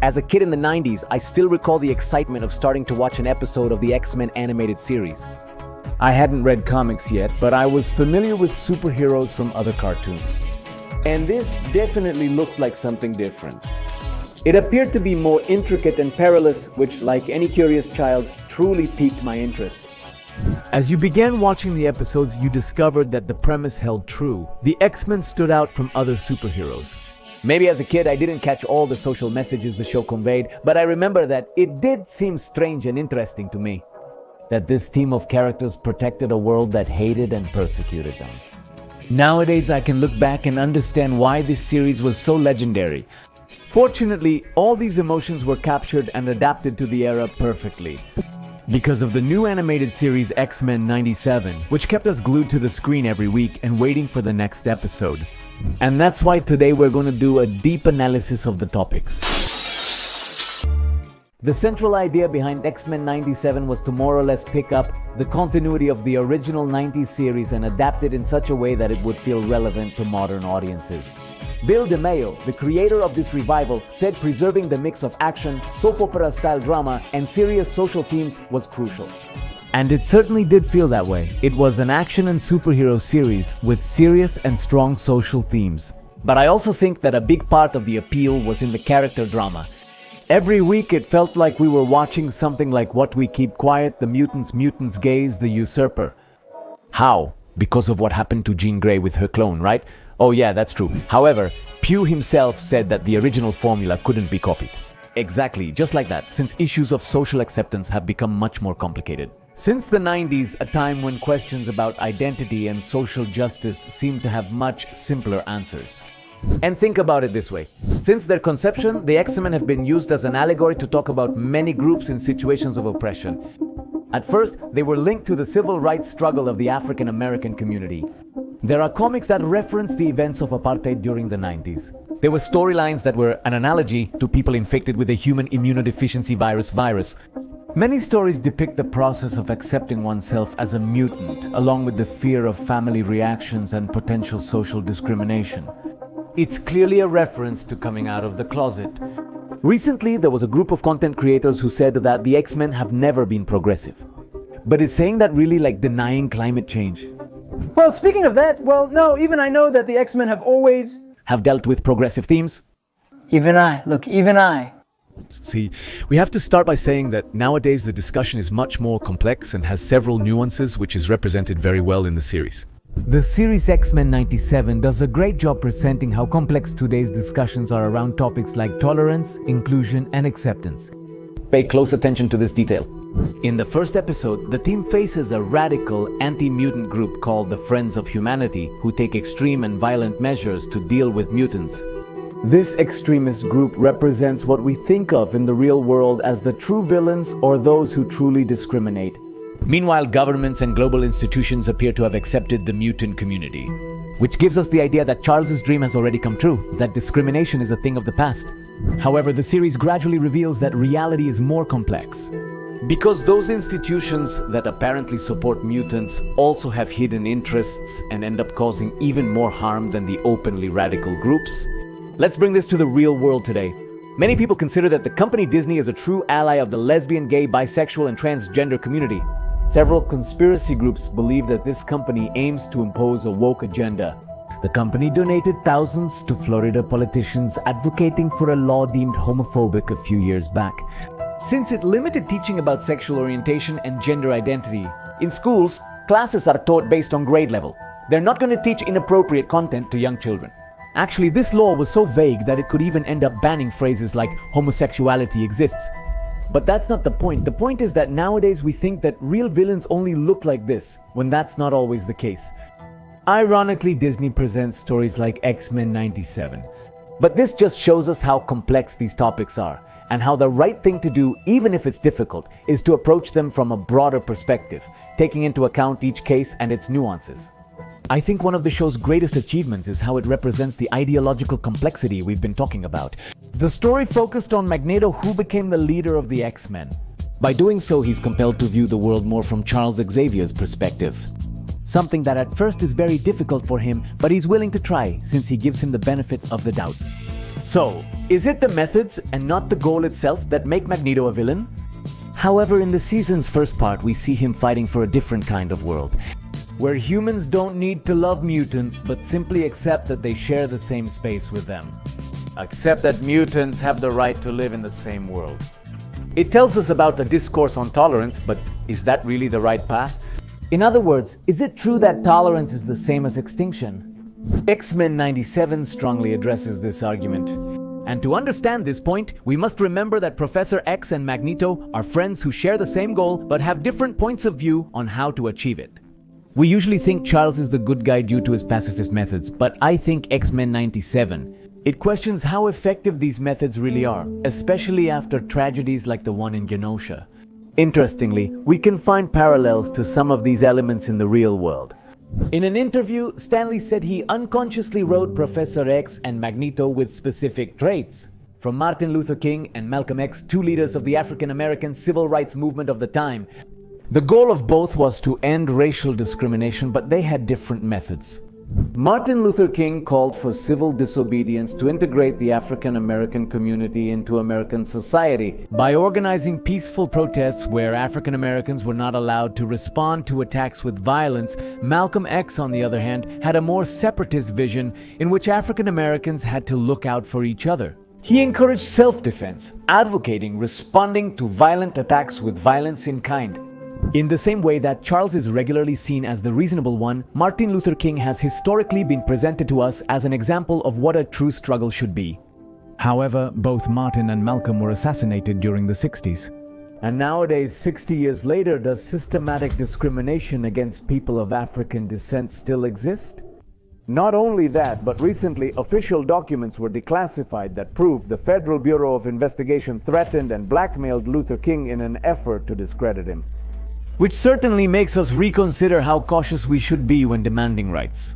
As a kid in the 90s, I still recall the excitement of starting to watch an episode of the X-Men animated series. I hadn't read comics yet, but I was familiar with superheroes from other cartoons. And this definitely looked like something different. It appeared to be more intricate and perilous, which, like any curious child, truly piqued my interest. As you began watching the episodes, you discovered that the premise held true. The X-Men stood out from other superheroes. Maybe as a kid I didn't catch all the social messages the show conveyed, but I remember that it did seem strange and interesting to me. That this team of characters protected a world that hated and persecuted them. Nowadays I can look back and understand why this series was so legendary. Fortunately, all these emotions were captured and adapted to the era perfectly. Because of the new animated series X-Men 97, which kept us glued to the screen every week and waiting for the next episode. And that's why today we're going to do a deep analysis of the topics. The central idea behind X-Men 97 was to more or less pick up the continuity of the original 90s series and adapt it in such a way that it would feel relevant to modern audiences. Bill DeMaio, the creator of this revival, said preserving the mix of action, soap opera-style drama, and serious social themes was crucial. And it certainly did feel that way. It was an action and superhero series with serious and strong social themes. But I also think that a big part of the appeal was in the character drama. Every week it felt like we were watching something like What We Keep Quiet, The Mutants Gaze, The Usurper. How? Because of what happened to Jean Grey with her clone, right? Oh yeah, that's true. However, Pugh himself said that the original formula couldn't be copied. Exactly, just like that, since issues of social acceptance have become much more complicated. Since the 90s, a time when questions about identity and social justice seemed to have much simpler answers. And think about it this way. Since their conception, the X-Men have been used as an allegory to talk about many groups in situations of oppression. At first, they were linked to the civil rights struggle of the African American community. There are comics that reference the events of apartheid during the 90s. There were storylines that were an analogy to people infected with the human immunodeficiency virus. Many stories depict the process of accepting oneself as a mutant, along with the fear of family reactions and potential social discrimination. It's clearly a reference to coming out of the closet. Recently, there was a group of content creators who said that the X-Men have never been progressive. But is saying that really like denying climate change? Well, speaking of that, no, even I know that the X-Men have dealt with progressive themes? Even I. See, we have to start by saying that nowadays the discussion is much more complex and has several nuances, which is represented very well in the series. The series X-Men 97 does a great job presenting how complex today's discussions are around topics like tolerance, inclusion, and acceptance. Pay close attention to this detail. In the first episode, the team faces a radical anti-mutant group called the Friends of Humanity, who take extreme and violent measures to deal with mutants. This extremist group represents what we think of in the real world as the true villains or those who truly discriminate. Meanwhile, governments and global institutions appear to have accepted the mutant community, which gives us the idea that Charles's dream has already come true, that discrimination is a thing of the past. However, the series gradually reveals that reality is more complex. Because those institutions that apparently support mutants also have hidden interests and end up causing even more harm than the openly radical groups. Let's bring this to the real world today. Many people consider that the company Disney is a true ally of the lesbian, gay, bisexual, and transgender community. Several conspiracy groups believe that this company aims to impose a woke agenda. The company donated thousands to Florida politicians advocating for a law deemed homophobic a few years back. Since it limited teaching about sexual orientation and gender identity, in schools, classes are taught based on grade level. They're not going to teach inappropriate content to young children. Actually, this law was so vague that it could even end up banning phrases like homosexuality exists. But that's not the point. The point is that nowadays we think that real villains only look like this, when that's not always the case. Ironically, Disney presents stories like X-Men 97. But this just shows us how complex these topics are, and how the right thing to do, even if it's difficult, is to approach them from a broader perspective, taking into account each case and its nuances. I think one of the show's greatest achievements is how it represents the ideological complexity we've been talking about. The story focused on Magneto, who became the leader of the X-Men. By doing so, he's compelled to view the world more from Charles Xavier's perspective. Something that at first is very difficult for him, but he's willing to try since he gives him the benefit of the doubt. So, Is it the methods and not the goal itself that make Magneto a villain? However, in the season's first part, we see him fighting for a different kind of world, where humans don't need to love mutants, but simply accept that they share the same space with them. Accept that mutants have the right to live in the same world. It tells us about a discourse on tolerance, but is that really the right path? In other words, is it true that tolerance is the same as extinction? X-Men 97 strongly addresses this argument. And to understand this point, we must remember that Professor X and Magneto are friends who share the same goal but have different points of view on how to achieve it. We usually think Charles is the good guy due to his pacifist methods, but I think X-Men 97. It questions how effective these methods really are, especially after tragedies like the one in Genosha. Interestingly, we can find parallels to some of these elements in the real world. In an interview, Stanley said he unconsciously wrote Professor X and Magneto with specific traits. From Martin Luther King and Malcolm X, two leaders of the African American civil rights movement of the time. The goal of both was to end racial discrimination, but they had different methods. Martin Luther King called for civil disobedience to integrate the African American community into American society by organizing peaceful protests where African Americans were not allowed to respond to attacks with violence. Malcolm X, on the other hand, had a more separatist vision in which African Americans had to look out for each other. He encouraged self-defense, advocating responding to violent attacks with violence in kind. In the same way that Charles is regularly seen as the reasonable one, Martin Luther King has historically been presented to us as an example of what a true struggle should be. However, both Martin and Malcolm were assassinated during the 60s. And nowadays, 60 years later, does systematic discrimination against people of African descent still exist? Not only that, but recently official documents were declassified that proved the Federal Bureau of Investigation threatened and blackmailed Luther King in an effort to discredit him. Which certainly makes us reconsider how cautious we should be when demanding rights.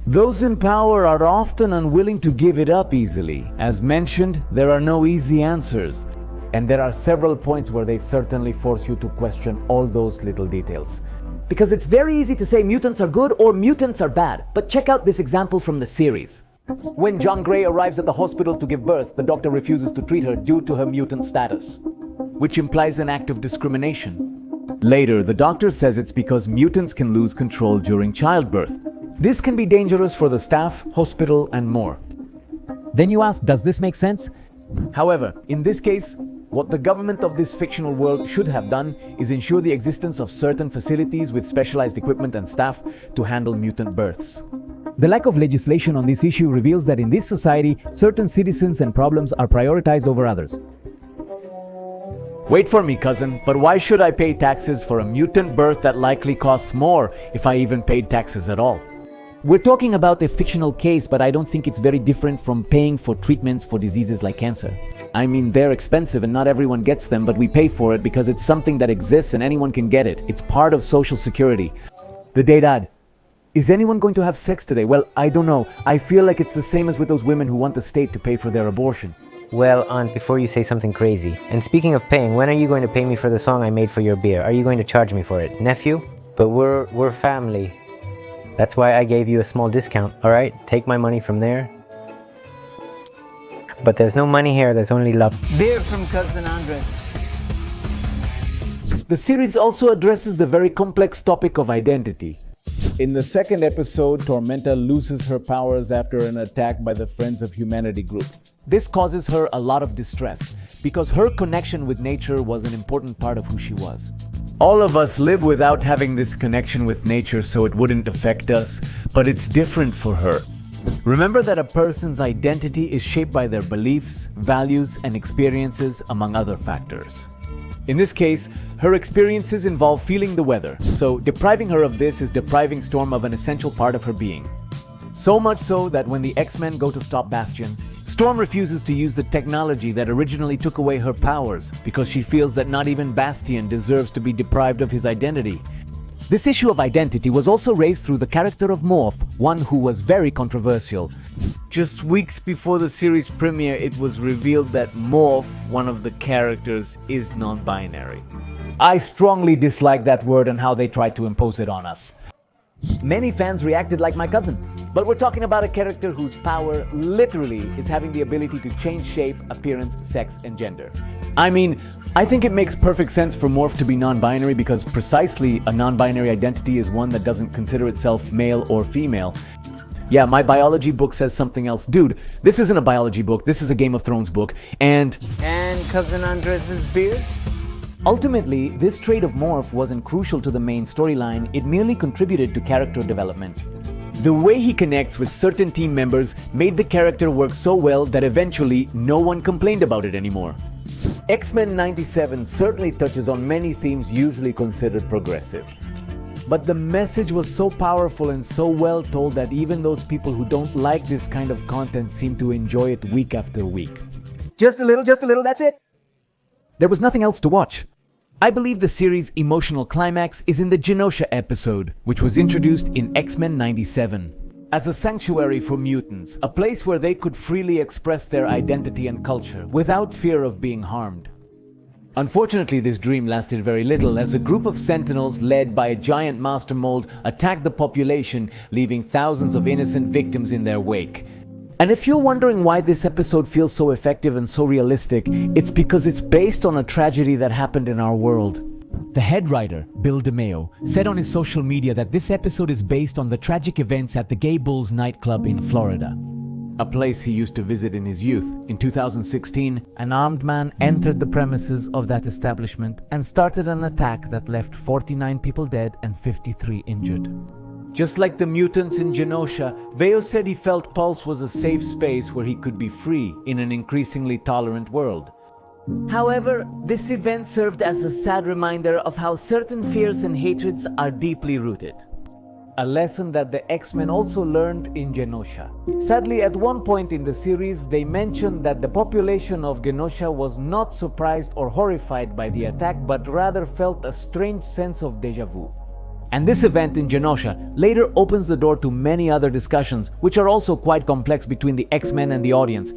Those in power are often unwilling to give it up easily. As mentioned, there are no easy answers. And there are several points where they certainly force you to question all those little details. Because it's very easy to say mutants are good or mutants are bad. But check out this example from the series. When John Gray arrives at the hospital to give birth, the doctor refuses to treat her due to her mutant status, which implies an act of discrimination. Later, the doctor says it's because mutants can lose control during childbirth. This can be dangerous for the staff, hospital, and more. Then you ask, does this make sense? However, in this case, what the government of this fictional world should have done is ensure the existence of certain facilities with specialized equipment and staff to handle mutant births. The lack of legislation on this issue reveals that in this society, certain citizens and problems are prioritized over others. Wait for me, cousin, but why should I pay taxes for a mutant birth that likely costs more if I even paid taxes at all? We're talking about a fictional case, but I don't think it's very different from paying for treatments for diseases like cancer. I mean, they're expensive and not everyone gets them, but we pay for it because it's something that exists and anyone can get it. It's part of Social Security. The Dad, is anyone going to have sex today? Well, I don't know. I feel like it's the same as with those women who want the state to pay for their abortion. Well, Aunt, before you say something crazy, and speaking of paying, when are you going to pay me for the song I made for your beer? Are you going to charge me for it? Nephew? But we're family. That's why I gave you a small discount, alright? Take my money from there. But there's no money here, there's only love. Beer from Cousin Andres. The series also addresses the very complex topic of identity. In the second episode, Tormenta loses her powers after an attack by the Friends of Humanity group. This causes her a lot of distress, because her connection with nature was an important part of who she was. All of us live without having this connection with nature, so it wouldn't affect us, but it's different for her. Remember that a person's identity is shaped by their beliefs, values, and experiences, among other factors. In this case, her experiences involve feeling the weather, so depriving her of this is depriving Storm of an essential part of her being. So much so that when the X-Men go to stop Bastion, Storm refuses to use the technology that originally took away her powers because she feels that not even Bastion deserves to be deprived of his identity. This issue of identity was also raised through the character of Morph, one who was very controversial. Just weeks before the series premiere, it was revealed that Morph, one of the characters, is non-binary. I strongly dislike that word and how they tried to impose it on us. Many fans reacted like my cousin. But we're talking about a character whose power literally is having the ability to change shape, appearance, sex, and gender. I mean, I think it makes perfect sense for Morph to be non-binary because precisely a non-binary identity is one that doesn't consider itself male or female. Yeah, my biology book says something else. Dude, this isn't a biology book, this is a Game of Thrones book, and Cousin Andres' beard? ultimately, this trait of Morph wasn't crucial to the main storyline, it merely contributed to character development. The way he connects with certain team members made the character work so well that eventually no one complained about it anymore. X-Men 97 certainly touches on many themes usually considered progressive. But the message was so powerful and so well told that even those people who don't like this kind of content seem to enjoy it week after week. Just a little, that's it. There was nothing else to watch. I believe the series' emotional climax is in the Genosha episode, which was introduced in X-Men 97. As a sanctuary for mutants, a place where they could freely express their identity and culture without fear of being harmed. Unfortunately, this dream lasted very little as a group of sentinels led by a giant master mold attacked the population, leaving thousands of innocent victims in their wake. And if you're wondering why this episode feels so effective and so realistic, it's because it's based on a tragedy that happened in our world. The head writer, Bill DeMeo, said on his social media that this episode is based on the tragic events at the Gay Bulls nightclub in Florida, a place he used to visit in his youth. In 2016, an armed man entered the premises of that establishment and started an attack that left 49 people dead and 53 injured. Just like the mutants in Genosha, Veo said he felt Pulse was a safe space where he could be free in an increasingly tolerant world. However, this event served as a sad reminder of how certain fears and hatreds are deeply rooted. A lesson that the X-Men also learned in Genosha. Sadly, at one point in the series, they mentioned that the population of Genosha was not surprised or horrified by the attack, but rather felt a strange sense of déjà vu. And this event in Genosha later opens the door to many other discussions, which are also quite complex between the X-Men and the audience.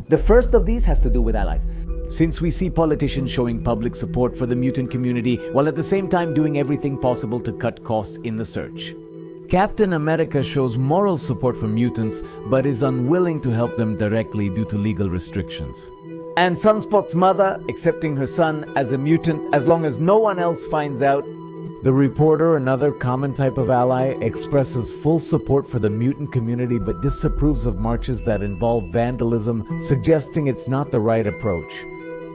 The first of these has to do with allies. Since we see politicians showing public support for the mutant community, while at the same time doing everything possible to cut costs in the search. Captain America shows moral support for mutants, but is unwilling to help them directly due to legal restrictions. And Sunspot's mother accepting her son as a mutant as long as no one else finds out. The reporter, another common type of ally, expresses full support for the mutant community but disapproves of marches that involve vandalism, suggesting it's not the right approach.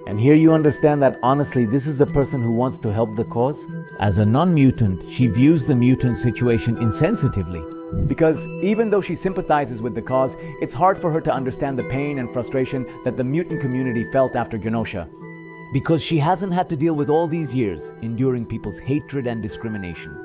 And here you understand that honestly, this is a person who wants to help the cause. As a non-mutant, she views the mutant situation insensitively. Because even though she sympathizes with the cause, it's hard for her to understand the pain and frustration that the mutant community felt after Genosha. Because she hasn't had to deal with all these years enduring people's hatred and discrimination.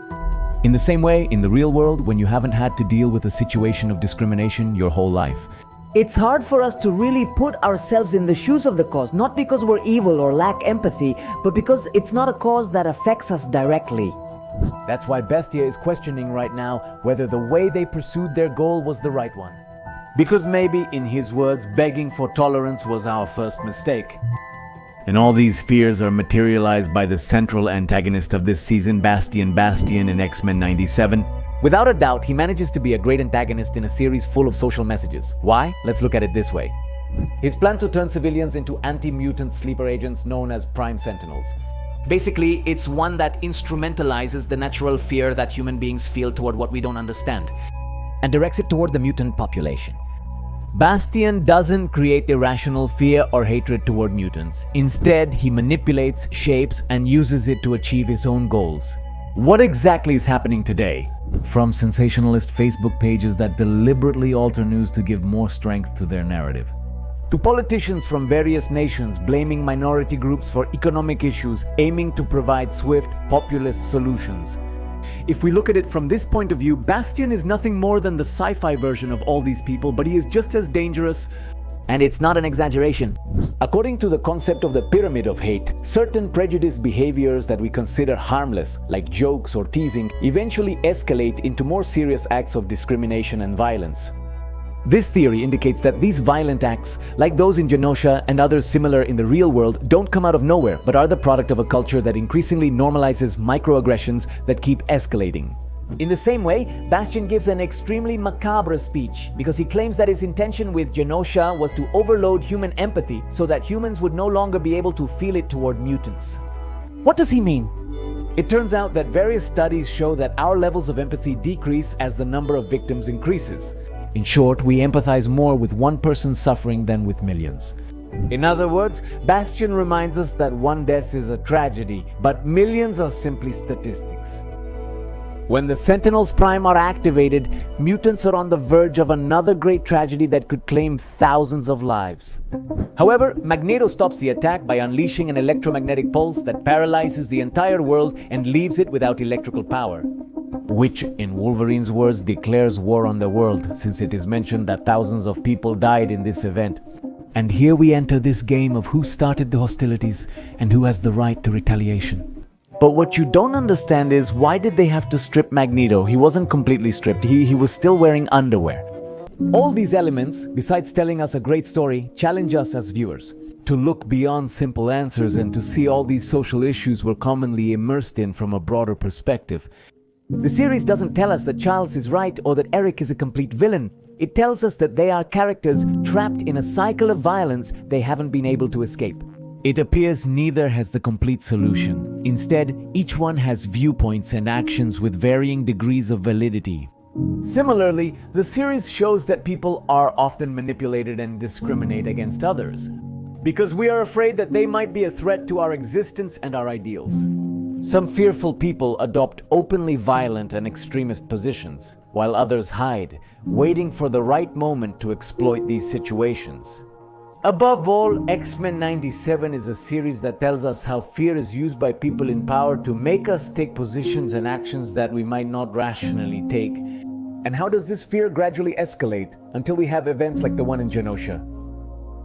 In the same way, in the real world, when you haven't had to deal with a situation of discrimination your whole life, it's hard for us to really put ourselves in the shoes of the cause, not because we're evil or lack empathy, but because it's not a cause that affects us directly. That's why Bestia is questioning right now whether the way they pursued their goal was the right one. Because maybe, in his words, begging for tolerance was our first mistake. And all these fears are materialized by the central antagonist of this season, Bastian in X-Men 97. Without a doubt, he manages to be a great antagonist in a series full of social messages. Why? Let's look at it this way. His plan to turn civilians into anti-mutant sleeper agents known as Prime Sentinels. Basically, it's one that instrumentalizes the natural fear that human beings feel toward what we don't understand, and directs it toward the mutant population. Bastian doesn't create irrational fear or hatred toward mutants. Instead, he manipulates, shapes, and uses it to achieve his own goals. What exactly is happening today? From sensationalist Facebook pages that deliberately alter news to give more strength to their narrative, to politicians from various nations blaming minority groups for economic issues, aiming to provide swift, populist solutions. If we look at it from this point of view, Bastian is nothing more than the sci-fi version of all these people, but he is just as dangerous. And it's not an exaggeration. According to the concept of the pyramid of hate, certain prejudiced behaviors that we consider harmless, like jokes or teasing, eventually escalate into more serious acts of discrimination and violence. This theory indicates that these violent acts, like those in Genosha and others similar in the real world, don't come out of nowhere, but are the product of a culture that increasingly normalizes microaggressions that keep escalating. In the same way, Bastion gives an extremely macabre speech because he claims that his intention with Genosha was to overload human empathy so that humans would no longer be able to feel it toward mutants. What does he mean? It turns out that various studies show that our levels of empathy decrease as the number of victims increases. In short, we empathize more with one person's suffering than with millions. In other words, Bastion reminds us that one death is a tragedy, but millions are simply statistics. When the Sentinels Prime are activated, mutants are on the verge of another great tragedy that could claim thousands of lives. However, Magneto stops the attack by unleashing an electromagnetic pulse that paralyzes the entire world and leaves it without electrical power. Which, in Wolverine's words, declares war on the world, since it is mentioned that thousands of people died in this event. And here we enter this game of who started the hostilities and who has the right to retaliation. But what you don't understand is, why did they have to strip Magneto? He wasn't completely stripped, he was still wearing underwear. All these elements, besides telling us a great story, challenge us as viewers to look beyond simple answers and to see all these social issues we're commonly immersed in from a broader perspective. The series doesn't tell us that Charles is right or that Eric is a complete villain. It tells us that they are characters trapped in a cycle of violence they haven't been able to escape. It appears neither has the complete solution. Instead, each one has viewpoints and actions with varying degrees of validity. Similarly, the series shows that people are often manipulated and discriminate against others, because we are afraid that they might be a threat to our existence and our ideals. Some fearful people adopt openly violent and extremist positions, while others hide, waiting for the right moment to exploit these situations. Above all, X-Men 97 is a series that tells us how fear is used by people in power to make us take positions and actions that we might not rationally take. And how does this fear gradually escalate until we have events like the one in Genosha?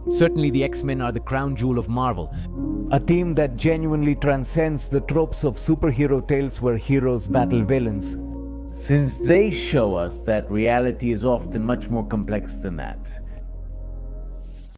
Certainly the X-Men are the crown jewel of Marvel, a team that genuinely transcends the tropes of superhero tales where heroes battle villains, since they show us that reality is often much more complex than that.